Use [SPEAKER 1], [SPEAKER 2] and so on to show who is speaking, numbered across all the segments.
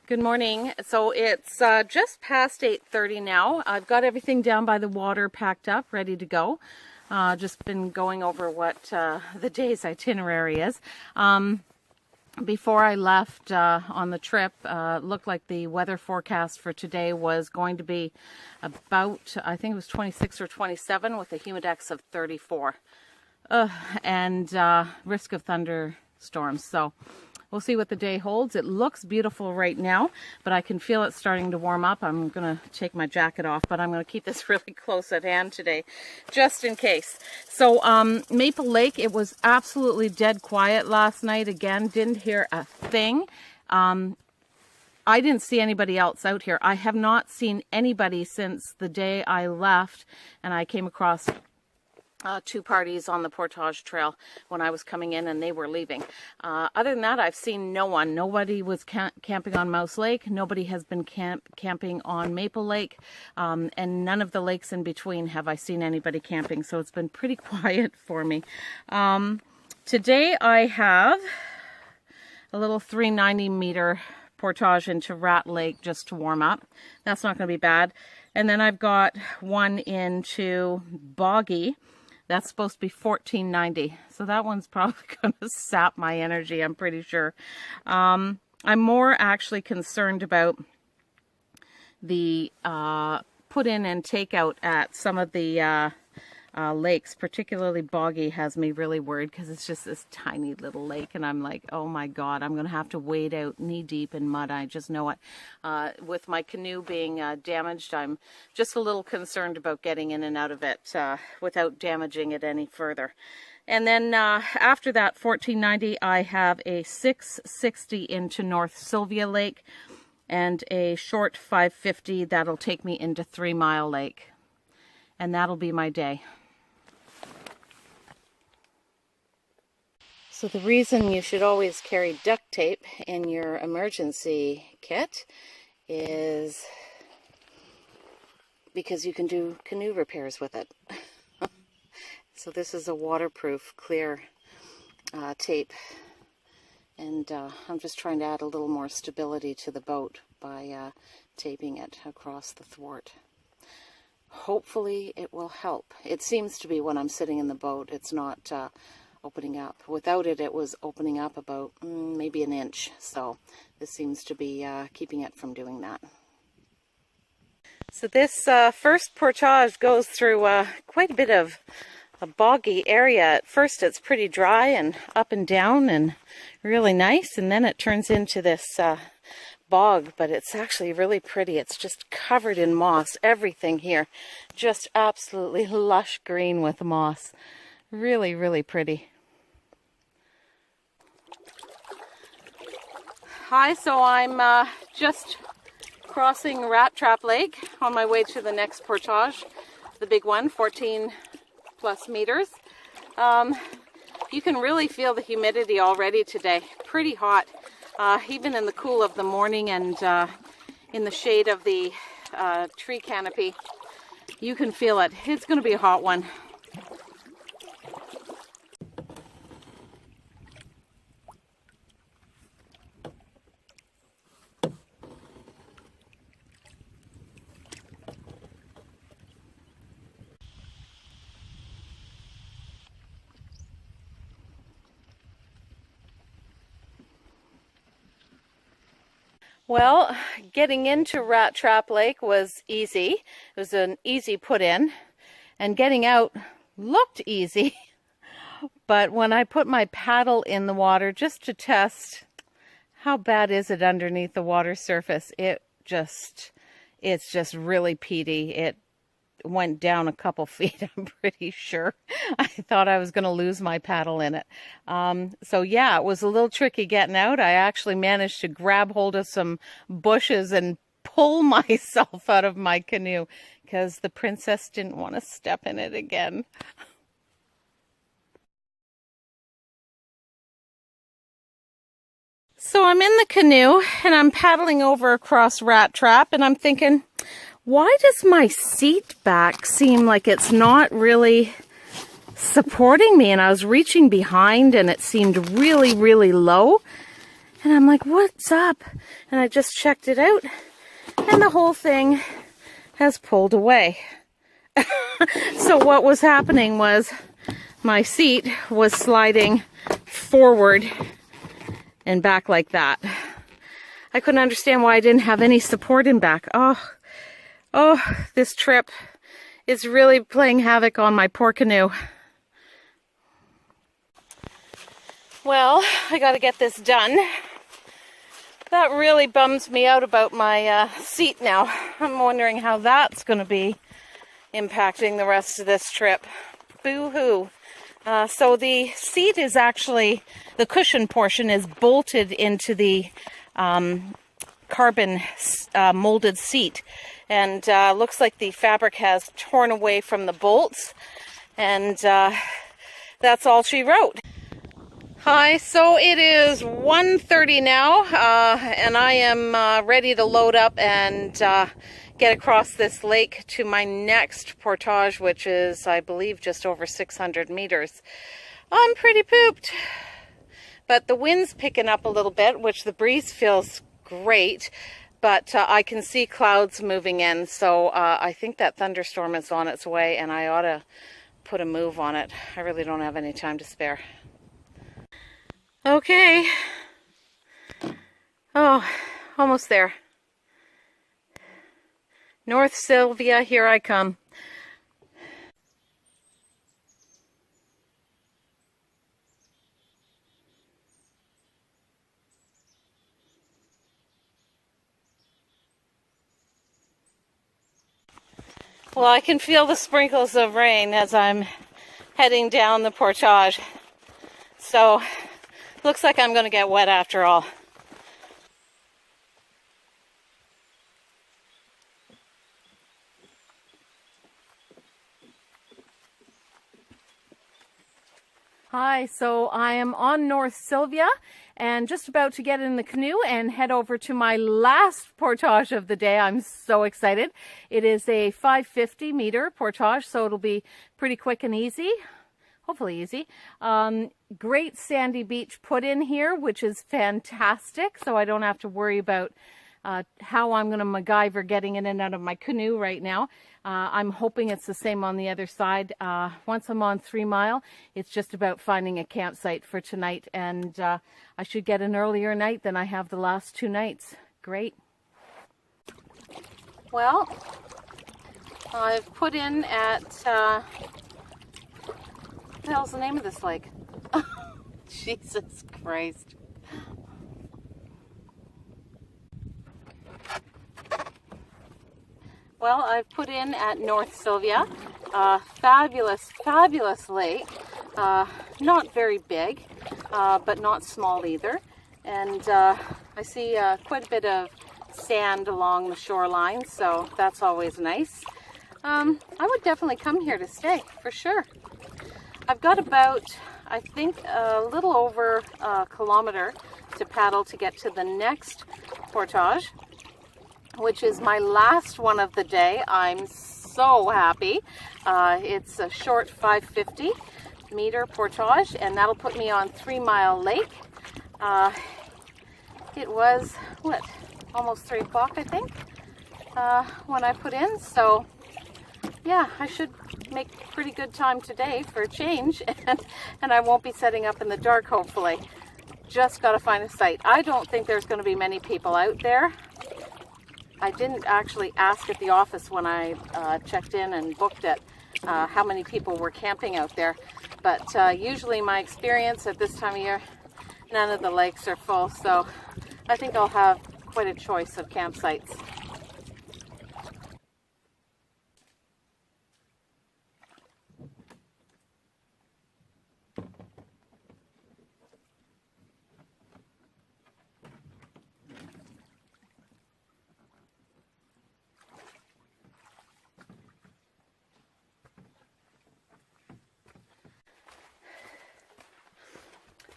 [SPEAKER 1] Good morning. So it's just past 8:30 now. I've got everything down by the water packed up, ready to go. Just been going over what the day's itinerary is. Before I left on the trip, looked like the weather forecast for today was going to be about, I think it was 26 or 27 with a humidex of 34 and risk of thunderstorms. So we'll see what the day holds. It looks beautiful right now, but I can feel it starting to warm up. I'm going to take my jacket off, but I'm going to keep this really close at hand today, just in case. So Maple Lake, it was absolutely dead quiet last night. Again, didn't hear a thing. I didn't see anybody else out here. I have not seen anybody since the day I left, and I came across two parties on the Portage Trail when I was coming in and they were leaving. Other than that, I've seen no one. Nobody was camping on Mouse Lake. Nobody has been camping on Maple Lake. And none of the lakes in between have I seen anybody camping. So it's been pretty quiet for me. Today I have a little 390 meter portage into Rat Lake just to warm up. That's not going to be bad. And then I've got one into Boggy. That's supposed to be 1490. So that one's probably going to sap my energy, I'm pretty sure. I'm more actually concerned about the put in and take out at some of the lakes. Particularly Boggy has me really worried because it's just this tiny little lake. And I'm like, oh my God, I'm going to have to wade out knee deep in mud. I just know it. With my canoe being damaged, I'm just a little concerned about getting in and out of it without damaging it any further. And then after that 1490, I have a 660 into North Sylvia Lake and a short 550 that'll take me into 3 Mile Lake. And that'll be my day. So the reason you should always carry duct tape in your emergency kit is because you can do canoe repairs with it. So this is a waterproof, clear tape. And I'm just trying to add a little more stability to the boat by taping it across the thwart. Hopefully it will help. It seems to be when I'm sitting in the boat, it's not opening up. Without it, it was opening up about maybe an inch. So this seems to be keeping it from doing that. So this first portage goes through quite a bit of a boggy area. At first it's pretty dry and up and down and really nice, and then it turns into this bog, but it's actually really pretty. It's just covered in moss. Everything here just absolutely lush green with moss. Really, really pretty. Hi, so I'm just crossing Rat Trap Lake on my way to the next portage, the big one, 14 plus meters. You can really feel the humidity already today. Pretty hot. Even in the cool of the morning and in the shade of the tree canopy, you can feel it. It's going to be a hot one. Well, getting into Rat Trap Lake was easy. It was an easy put in, and getting out looked easy. But when I put my paddle in the water just to test how bad is it underneath the water surface, it's just really peaty. It went down a couple feet, I'm pretty sure. I thought I was going to lose my paddle in it. So yeah, it was a little tricky getting out. I actually managed to grab hold of some bushes and pull myself out of my canoe because the princess didn't want to step in it again. So I'm in the canoe and I'm paddling over across Rat Trap, and I'm thinking, why does my seat back seem like it's not really supporting me? And I was reaching behind and it seemed really, really low. And I'm like, what's up? And I just checked it out, and the whole thing has pulled away. So what was happening was my seat was sliding forward and back like that. I couldn't understand why I didn't have any support in back. Oh, this trip is really playing havoc on my poor canoe. Well, I got to get this done. That really bums me out about my seat now. I'm wondering how that's going to be impacting the rest of this trip. Boo-hoo. So the seat is actually, the cushion portion is bolted into the carbon molded seat. And looks like the fabric has torn away from the bolts. And that's all she wrote. Hi, so it is 1:30 now, and I am ready to load up and get across this lake to my next portage, which is, I believe, just over 600 meters. I'm pretty pooped, but the wind's picking up a little bit, which the breeze feels great, but I can see clouds moving in, so I think that thunderstorm is on its way, and I ought to put a move on it. I really don't have any time to spare. Okay. Oh, almost there. North Sylvia, here I come. Well, I can feel the sprinkles of rain as I'm heading down the portage. So, looks like I'm going to get wet after all. Hi, so I am on North Sylvia and just about to get in the canoe and head over to my last portage of the day. I'm so excited. It is a 550 meter portage, so it'll be pretty quick and easy. Hopefully easy. Great sandy beach put in here, which is fantastic, so I don't have to worry about how I'm going to MacGyver getting in and out of my canoe right now. I'm hoping it's the same on the other side. Once I'm on 3 Mile, it's just about finding a campsite for tonight, and I should get an earlier night than I have the last 2 nights. Great. Well, I've put in at... what the hell's the name of this lake? Jesus Christ. Well, I've put in at North Sylvia. Fabulous, fabulous lake. Not very big, but not small either. And I see quite a bit of sand along the shoreline, so that's always nice. I would definitely come here to stay, for sure. I've got about, I think, a little over a kilometer to paddle to get to the next portage, which is my last one of the day. I'm so happy. It's a short 550 meter portage, and that'll put me on 3 Mile Lake. It was, what, almost 3 o'clock, I think, when I put in, so yeah, I should make pretty good time today for a change, and I won't be setting up in the dark, hopefully. Just got to find a site. I don't think there's going to be many people out there. I didn't actually ask at the office when I checked in and booked it how many people were camping out there, but usually my experience at this time of year, none of the lakes are full, so I think I'll have quite a choice of campsites.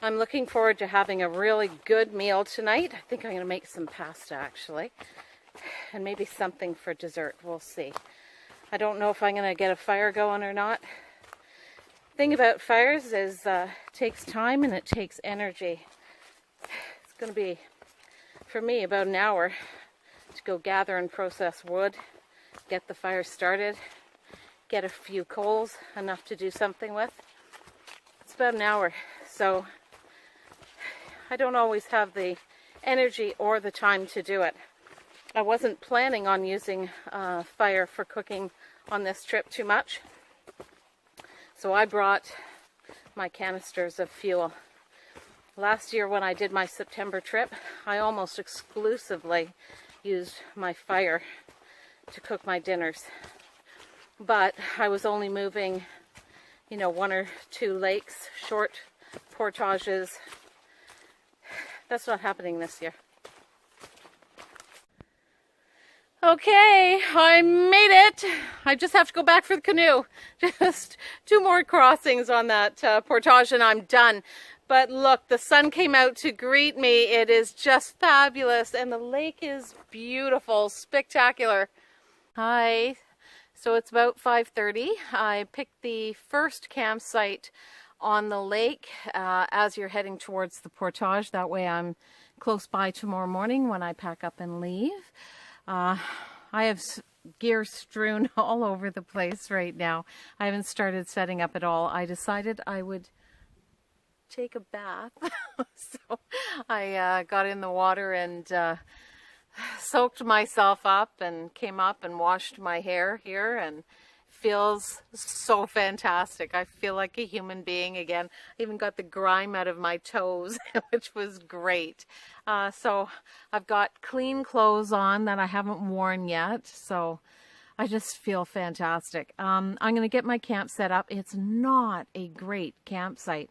[SPEAKER 1] I'm looking forward to having a really good meal tonight. I think I'm going to make some pasta, actually, and maybe something for dessert. We'll see. I don't know if I'm going to get a fire going or not. The thing about fires is it takes time and it takes energy. It's going to be, for me, about an hour to go gather and process wood, get the fire started, get a few coals, enough to do something with. It's about an hour, so I don't always have the energy or the time to do it. I wasn't planning on using fire for cooking on this trip too much, so I brought my canisters of fuel. Last year when I did my September trip, I almost exclusively used my fire to cook my dinners. But I was only moving, you know, 1 or 2 lakes, short portages. That's not happening this year. Okay, I made it. I just have to go back for the canoe. Just 2 more crossings on that portage and I'm done. But look, the sun came out to greet me. It is just fabulous and the lake is beautiful, spectacular. Hi. So it's about 5:30. I picked the first campsite on the lake as you're heading towards the portage. That way I'm close by tomorrow morning when I pack up and leave. I have gear strewn all over the place right now. I haven't started setting up at all. I decided I would take a bath. So I got in the water and soaked myself up and came up and washed my hair here and feels so fantastic. I feel like a human being again. I even got the grime out of my toes, which was great. So I've got clean clothes on that I haven't worn yet. So I just feel fantastic. I'm going to get my camp set up. It's not a great campsite,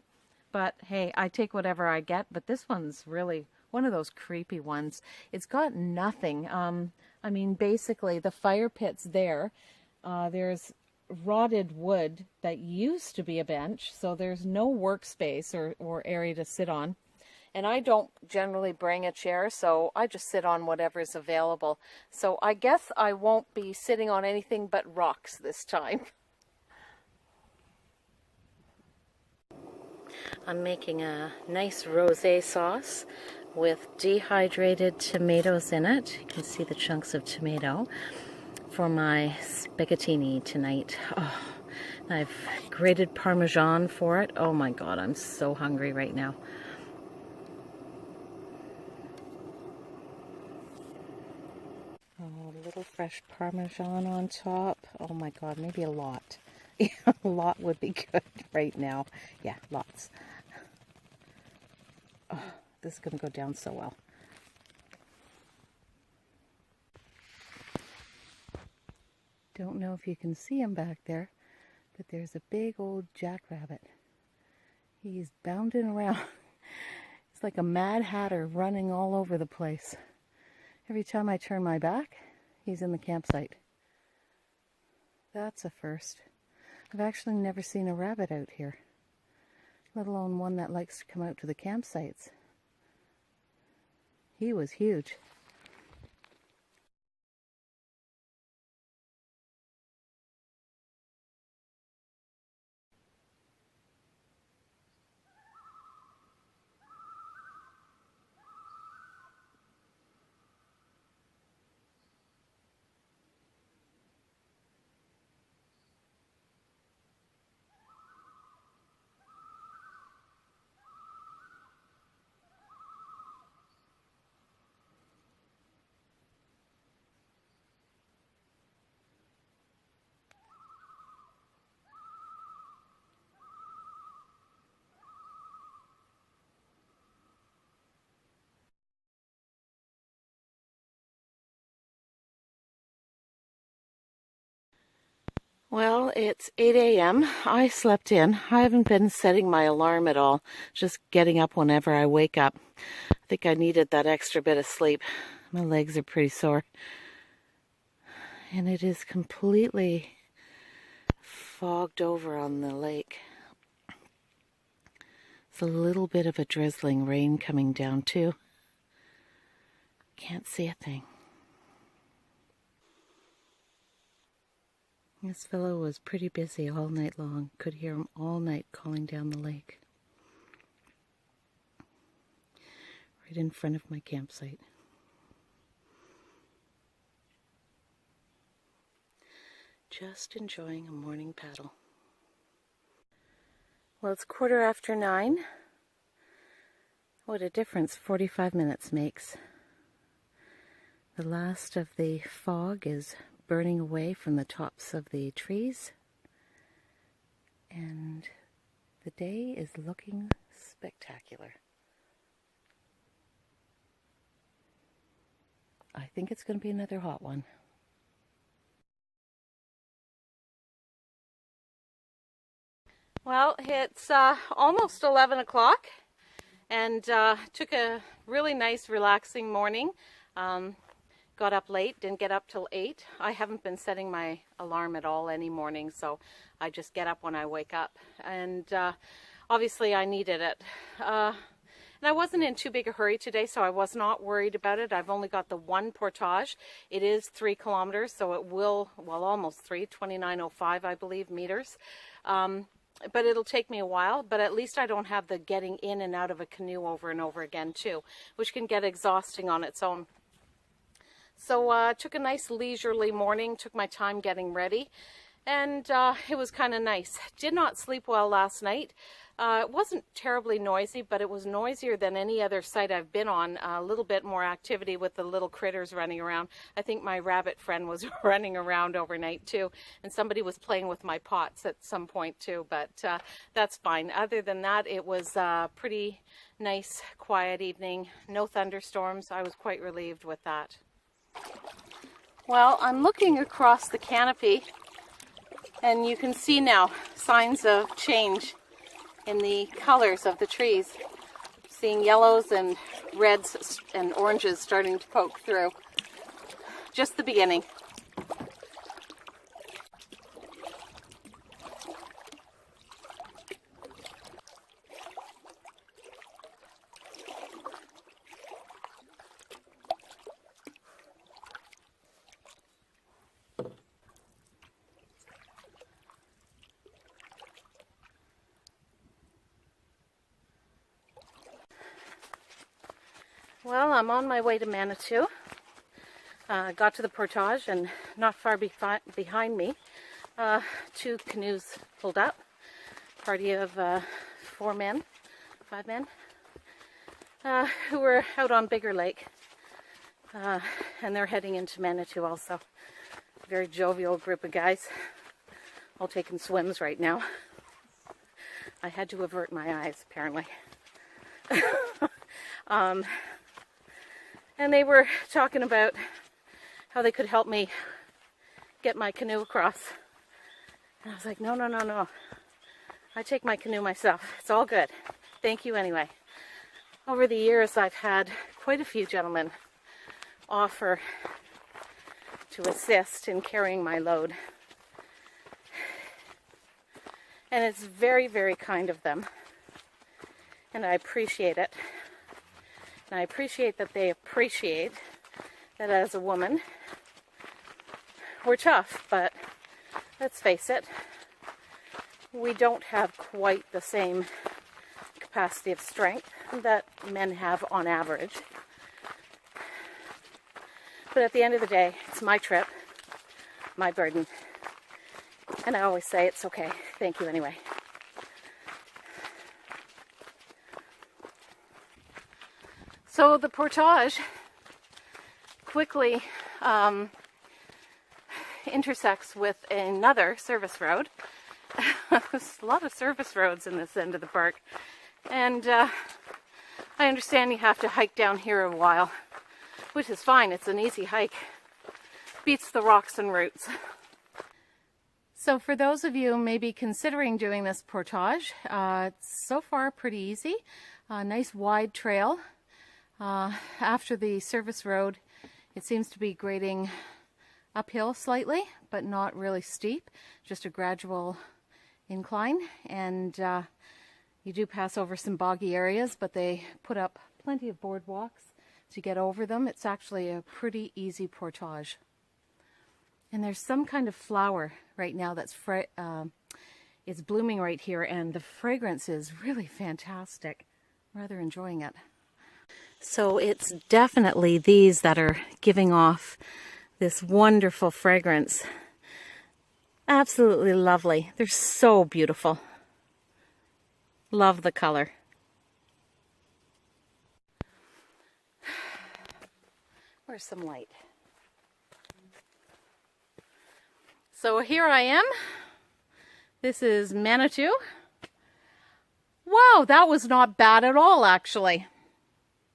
[SPEAKER 1] but hey, I take whatever I get. But this one's really one of those creepy ones. It's got nothing. I mean, basically the fire pit's there. There's rotted wood that used to be a bench, so there's no workspace or area to sit on. And I don't generally bring a chair, so I just sit on whatever's available. So I guess I won't be sitting on anything but rocks this time. I'm making a nice rosé sauce with dehydrated tomatoes in it. You can see the chunks of tomato for my spaghettini tonight. Oh, I've grated Parmesan for it. Oh my God, I'm so hungry right now. Oh, a little fresh Parmesan on top. Oh my God, maybe a lot. Yeah, a lot would be good right now. Yeah, lots. Oh, this is going to go down so well. Don't know if you can see him back there, but there's a big old jackrabbit. He's bounding around. It's like a mad hatter running all over the place. Every time I turn my back, he's in the campsite. That's a first. I've actually never seen a rabbit out here, let alone one that likes to come out to the campsites. He was huge. Well, it's 8 a.m. I slept in. I haven't been setting my alarm at all, just getting up whenever I wake up. I think I needed that extra bit of sleep. My legs are pretty sore. And it is completely fogged over on the lake. It's a little bit of a drizzling rain coming down too. Can't see a thing. This fellow was pretty busy all night long. Could hear him all night calling down the lake. right in front of my campsite. Just enjoying a morning paddle. Well, it's 9:15. What a difference 45 minutes makes. The last of the fog is burning away from the tops of the trees, and the day is looking spectacular. I think it's going to be another hot one. Well, it's almost 11 o'clock, and took a really nice relaxing morning. Got up late, didn't get up till 8. I haven't been setting my alarm at all any morning, so I just get up when I wake up. And obviously I needed it. And I wasn't in too big a hurry today, so I was not worried about it. I've only got the one portage. It is 3 kilometers, so it will, well, almost 3, 2905, I believe, meters. But it'll take me a while, but at least I don't have the getting in and out of a canoe over and over again too, which can get exhausting on its own. So took a nice leisurely morning, took my time getting ready, and it was kind of nice. Did not sleep well last night. It wasn't terribly noisy, but it was noisier than any other site I've been on. A little bit more activity with the little critters running around. I think my rabbit friend was running around overnight too, and somebody was playing with my pots at some point too, but that's fine. Other than that, it was a pretty nice, quiet evening. No thunderstorms. I was quite relieved with that. Well, I'm looking across the canopy, and you can see now signs of change in the colors of the trees. Seeing yellows and reds and oranges starting to poke through. Just the beginning. Well, I'm on my way to Manitou. Got to the portage, and not far behind me, 2 canoes pulled up. Party of 5 men, who were out on Bigger Lake, and they're heading into Manitou also. Very jovial group of guys, all taking swims right now. I had to avert my eyes, apparently. And they were talking about how they could help me get my canoe across. And I was like, no. I take my canoe myself. It's all good. Thank you anyway. Over the years, I've had quite a few gentlemen offer to assist in carrying my load. And it's very, very kind of them. And I appreciate it. And I appreciate that they appreciate that as a woman, we're tough, but let's face it, we don't have quite the same capacity of strength that men have on average. But at the end of the day, it's my trip, my burden, and I always say it's okay. Thank you anyway. So the portage quickly intersects with another service road. There's a lot of service roads in this end of the park. And I understand you have to hike down here a while, which is fine. It's an easy hike. Beats the rocks and roots. So for those of you maybe considering doing this portage, it's so far pretty easy. Nice wide trail. After the service road, it seems to be grading uphill slightly, but not really steep, just a gradual incline. And you do pass over some boggy areas, but they put up plenty of boardwalks to get over them. It's actually a pretty easy portage. And there's some kind of flower right now that's it's blooming right here, and the fragrance is really fantastic. I'm rather enjoying it. So it's definitely these that are giving off this wonderful fragrance. Absolutely lovely. They're so beautiful. Love the color. Where's some light? So here I am. This is Manitou. Wow, that was not bad at all, actually.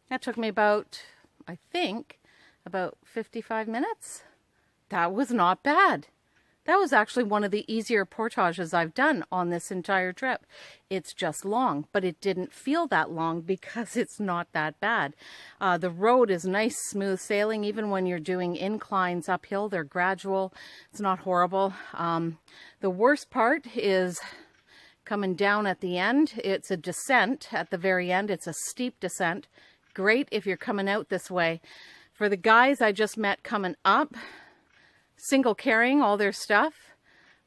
[SPEAKER 1] That took me about, I think, about 55 minutes. That was not bad. That was actually one of the easier portages I've done on this entire trip. It's just long, but it didn't feel that long because it's not that bad. The road is nice, smooth sailing. Even when you're doing inclines uphill, they're gradual. It's not horrible. The worst part is coming down at the end. It's a descent at the very end. It's a steep descent. Great if you're coming out this way. For the guys I just met coming up, single carrying all their stuff,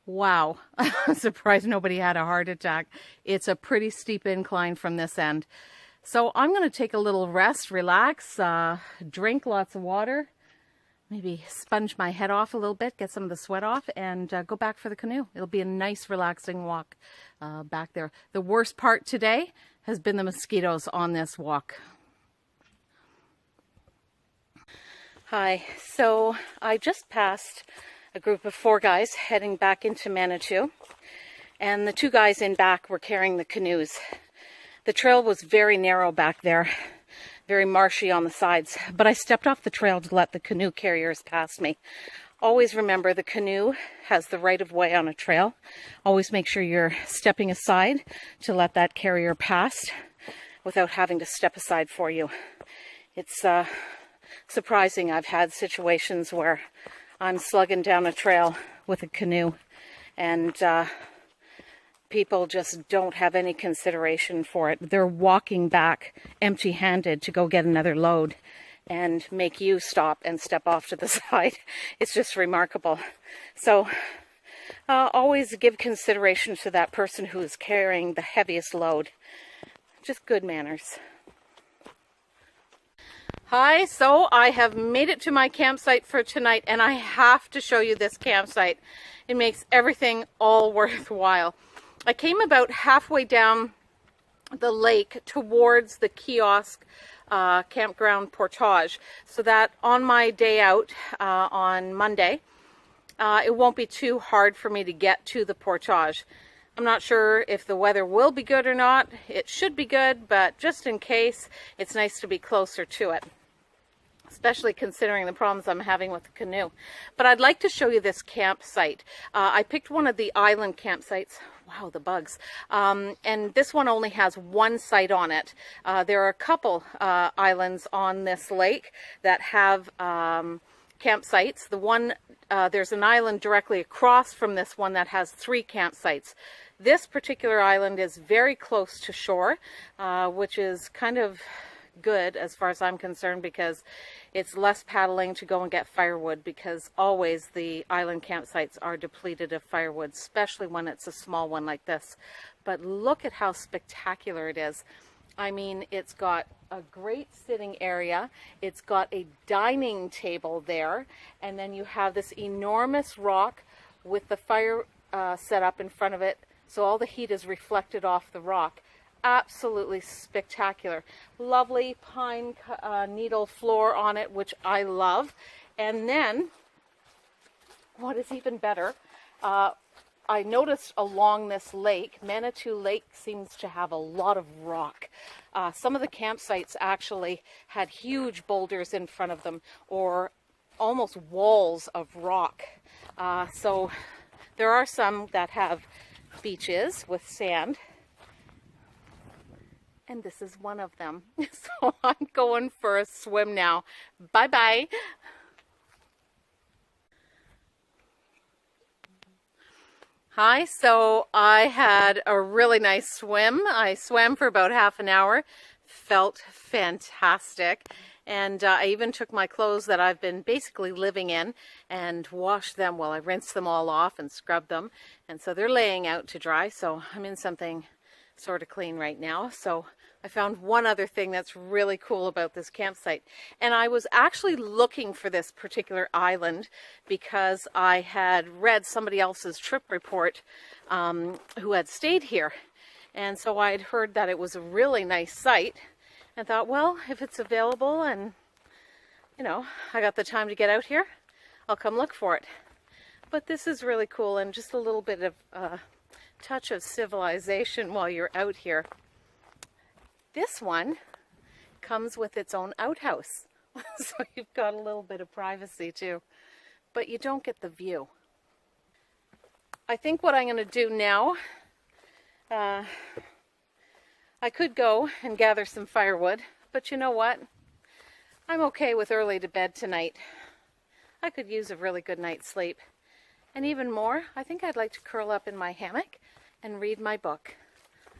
[SPEAKER 1] wow. I'm surprised nobody had a heart attack. It's a pretty steep incline from this end. So I'm going to take a little rest, relax, drink lots of water, maybe sponge my head off a little bit, get some of the sweat off, and go back for the canoe. It'll be a nice, relaxing walk back there. The worst part today has been the mosquitoes on this walk. Hi, so I just passed a group of 4 guys heading back into Manitou, and the 2 guys in back were carrying the canoes. The trail was very narrow back there, very marshy on the sides, but I stepped off the trail to let the canoe carriers pass me. Always remember the canoe has the right of way on a trail. Always make sure you're stepping aside to let that carrier pass without having to step aside for you. It's surprising. I've had situations where I'm slugging down a trail with a canoe and people just don't have any consideration for it. They're walking back empty-handed to go get another load and make you stop and step off to the side. It's just remarkable. So always give consideration to that person who is carrying the heaviest load. Just good manners. Hi, so I have made it to my campsite for tonight, and I have to show you this campsite. It makes everything all worthwhile. I came about halfway down the lake towards the Kiosk campground portage, so that on my day out on Monday, it won't be too hard for me to get to the portage. I'm not sure if the weather will be good or not. It should be good, but just in case, it's nice to be closer to it, especially considering the problems I'm having with the canoe. But I'd like to show you this campsite. I picked one of the island campsites. Wow, the bugs. And this one only has 1 site on it. There are a couple islands on this lake that have campsites. The one, there's an island directly across from this one that has 3 campsites. This particular island is very close to shore, which is kind of good as far as I'm concerned, because it's less paddling to go and get firewood, because always the island campsites are depleted of firewood, especially when it's a small one like this. But look at how spectacular it is. I mean, it's got a great sitting area, it's got a dining table there, and then you have this enormous rock with the fire set up in front of it, so all the heat is reflected off the rock. Absolutely spectacular. Lovely pine needle floor on it, which I love. And then, what is even better, I noticed along this lake, Manitou Lake seems to have a lot of rock. Some of the campsites actually had huge boulders in front of them, or almost walls of rock. So there are some that have beaches with sand, and this is one of them. So I'm going for a swim now. Bye-bye. Hi, so I had a really nice swim. I swam for about half an hour. Felt fantastic. And I even took my clothes that I've been basically living in and washed them. Well, I rinsed them all off and scrubbed them. And so they're laying out to dry. So I'm in something sort of clean right now. So I found one other thing that's really cool about this campsite. And I was actually looking for this particular island because I had read somebody else's trip report who had stayed here. And so I'd heard that it was a really nice site and thought, well, if it's available and, you know, I got the time to get out here, I'll come look for it. But this is really cool and just a little bit of touch of civilization while you're out here. This one comes with its own outhouse, so you've got a little bit of privacy too, but you don't get the view. I think what I'm going to do now, I could go and gather some firewood, but you know what? I'm okay with early to bed tonight. I could use a really good night's sleep. And even more, I think I'd like to curl up in my hammock and read my book.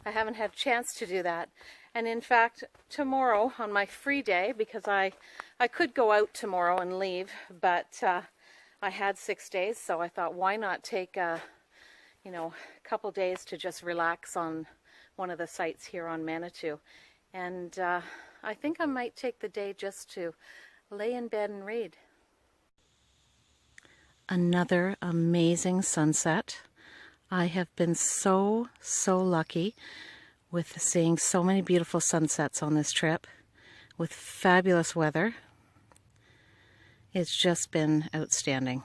[SPEAKER 1] I haven't had a chance to do that. And in fact, tomorrow on my free day, because I could go out tomorrow and leave, but I had 6 days, so I thought, why not take a couple days to just relax on one of the sites here on Manitou. And I think I might take the day just to lay in bed and read. Another amazing sunset. I have been so lucky with seeing so many beautiful sunsets on this trip with fabulous weather. It's just been outstanding.